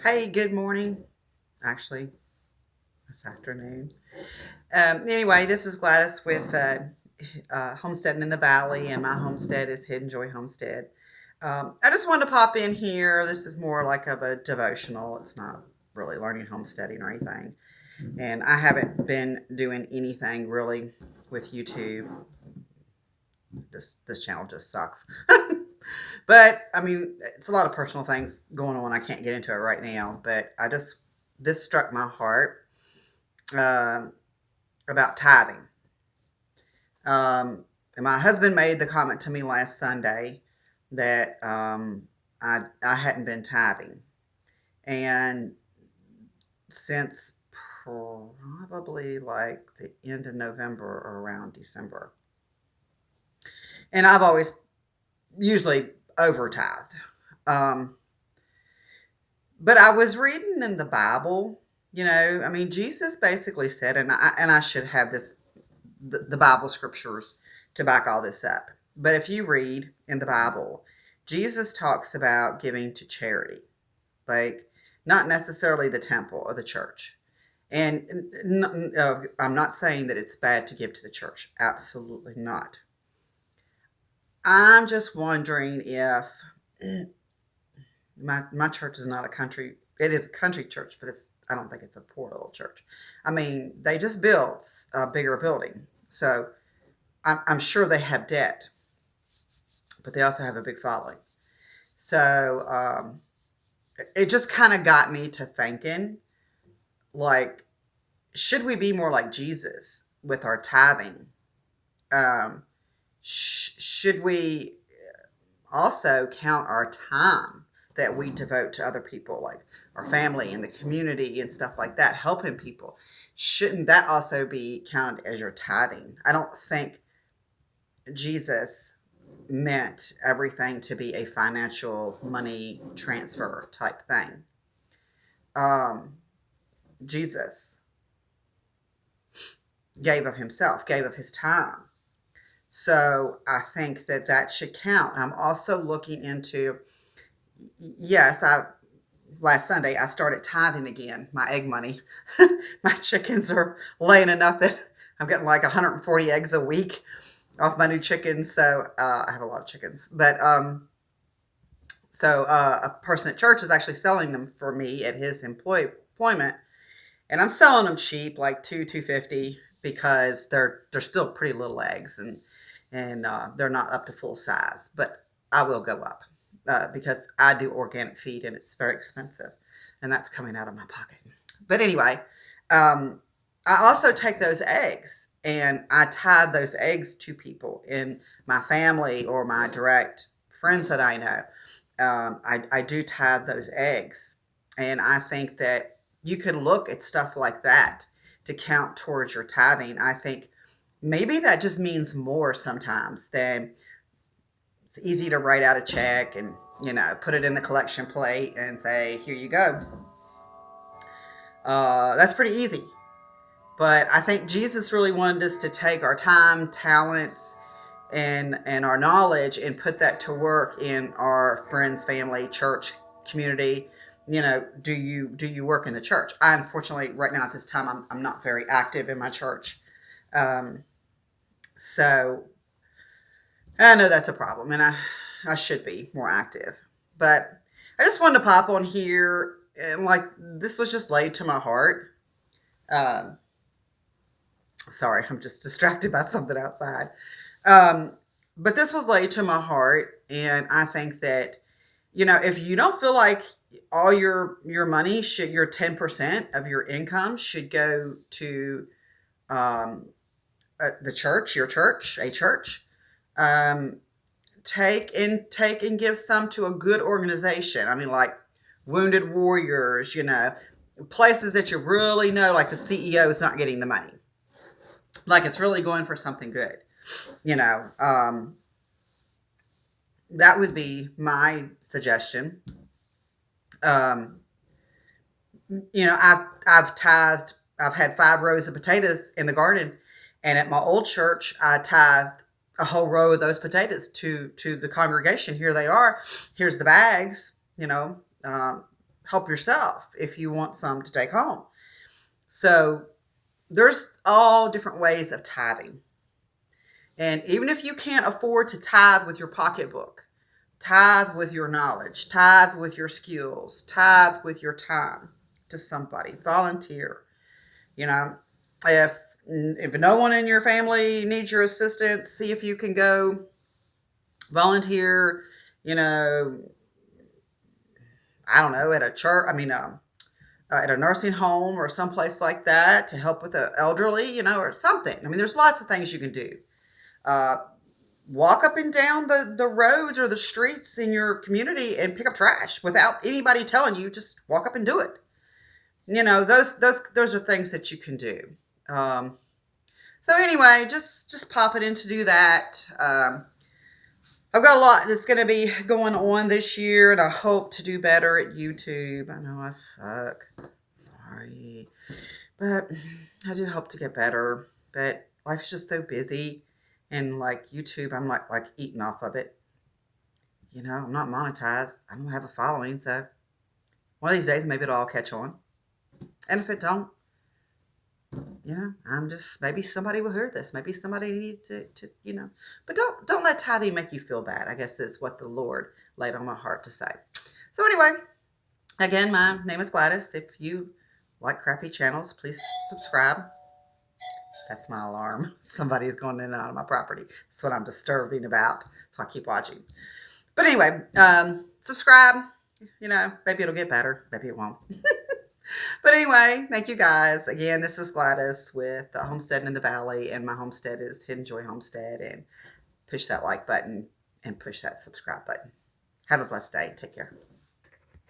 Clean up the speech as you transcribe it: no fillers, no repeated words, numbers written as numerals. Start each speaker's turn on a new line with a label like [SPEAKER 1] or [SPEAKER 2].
[SPEAKER 1] Hey, good morning. Actually, it's afternoon. Anyway, this is Gladys with Homesteading in the Valley, and my homestead is Hidden Joy Homestead. I just wanted to pop in here. This is more like of a devotional. It's not really learning homesteading or anything. And I haven't been doing anything really with YouTube. This channel just sucks. But I mean, it's a lot of personal things going on. I can't get into it right now. But this struck my heart um, about tithing. And my husband made the comment to me last Sunday that I hadn't been tithing, and since probably like the end of November or around December, and I've always usually over tithed. Um, but I was reading in the Bible. I mean, Jesus basically said, and I should have the Bible scriptures to back all this up. But if you read in the Bible, Jesus talks about giving to charity, like not necessarily the temple or the church. And I'm not saying that it's bad to give to the church. Absolutely not. I'm just wondering if my church is not a country. It is a country church, but I don't think it's a poor little church. I mean, they just built a bigger building, so I'm sure they have debt, but they also have a big following. So it just kind of got me to thinking, like, should we be more like Jesus with our tithing? Should we also count our time that we devote to other people, like our family and the community and stuff like that, helping people? Shouldn't that also be counted as your tithing? I don't think Jesus meant everything to be a financial money transfer type thing. Um, Jesus gave of himself, gave of his time. So I think that should count. I'm also looking into, yes, last Sunday I started tithing again, my egg money. My chickens are laying enough that I'm getting like 140 eggs a week off my new chickens. So I have a lot of chickens, but a person at church is actually selling them for me at his employment, and I'm selling them cheap, like 250, because they're still pretty little eggs, and they're not up to full size. But I will go up because I do organic feed, and it's very expensive, and that's coming out of my pocket. But anyway, um, I also take those eggs and I tithe those eggs to people in my family or my direct friends that I know. I do tithe those eggs. And I think that you could look at stuff like that to count towards your tithing. I think maybe that just means more sometimes than it's easy to write out a check and, put it in the collection plate and say, here you go. That's pretty easy. But I think Jesus really wanted us to take our time, talents, and our knowledge and put that to work in our friends, family, church, community. Do you work in the church? I unfortunately right now at this time I'm not very active in my church, um, so I know that's a problem, and I should be more active. But I just wanted to pop on here, and like this was just laid to my heart. Um, Sorry, I'm just distracted by something outside. Um, but this was laid to my heart, and I think that if you don't feel like all your money should your 10% of your income should go to um, the church, your church, a church, um, take and give some to a good organization. I mean, like Wounded Warriors, places that you really know, like the CEO is not getting the money, like it's really going for something good. You know, um, that would be my suggestion. Um, I've tithed. I've had 5 rows of potatoes in the garden, and at my old church, I tithed a whole row of those potatoes to the congregation. Here they are. Here's the bags. Um, help yourself if you want some to take home. So there's all different ways of tithing. And even if you can't afford to tithe with your pocketbook, tithe with your knowledge, tithe with your skills, tithe with your time to somebody, volunteer. You know, if no one in your family needs your assistance, see if you can go volunteer, you know, I don't know, at a church, at a nursing home or someplace like that to help with the elderly, or something. I mean, there's lots of things you can do. Uh, Walk up and down the roads or the streets in your community and pick up trash without anybody telling you. Just walk up and do it. Those are things that you can do. So anyway, just pop it in to do that. I've got a lot that's going to be going on this year, and I hope to do better at YouTube. I know I suck. Sorry. But I do hope to get better. But life's just so busy. And like YouTube, I'm like eating off of it. I'm not monetized. I don't have a following. So one of these days, maybe it'll all catch on. And if it don't, maybe somebody will hear this. Maybe somebody needs to. But don't let tithing make you feel bad, I guess is what the Lord laid on my heart to say. So anyway, again, my name is Gladys. If you like crappy channels, please subscribe. That's my alarm. Somebody's going in and out of my property. That's what I'm disturbing about. So I keep watching. But anyway, subscribe. Maybe it'll get better. Maybe it won't. But anyway, thank you guys. Again, this is Gladys with Homestead in the Valley, and my homestead is Hidden Joy Homestead. And push that like button and push that subscribe button. Have a blessed day. Take care.